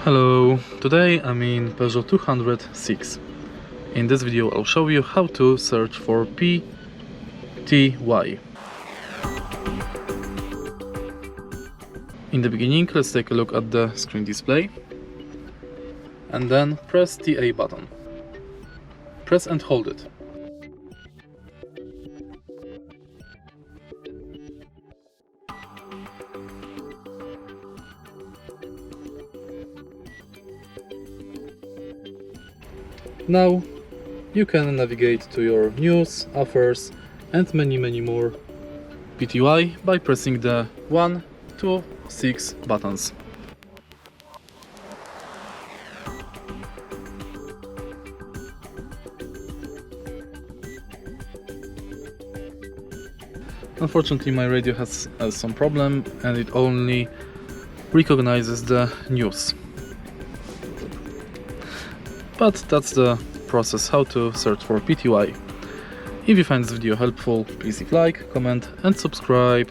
Hello, today I'm in Peugeot 206. In this video I'll show you how to search for PTY. In the beginning, let's take a look at the screen display and then press TA button. Press and hold it. Now you can navigate to your news, offers and many more PTY by pressing the 1, 2, 6 buttons. Unfortunately, my radio has some problem and it only recognizes the news. But that's the process how to search for PTY. If you find this video helpful, please leave a like, comment and subscribe.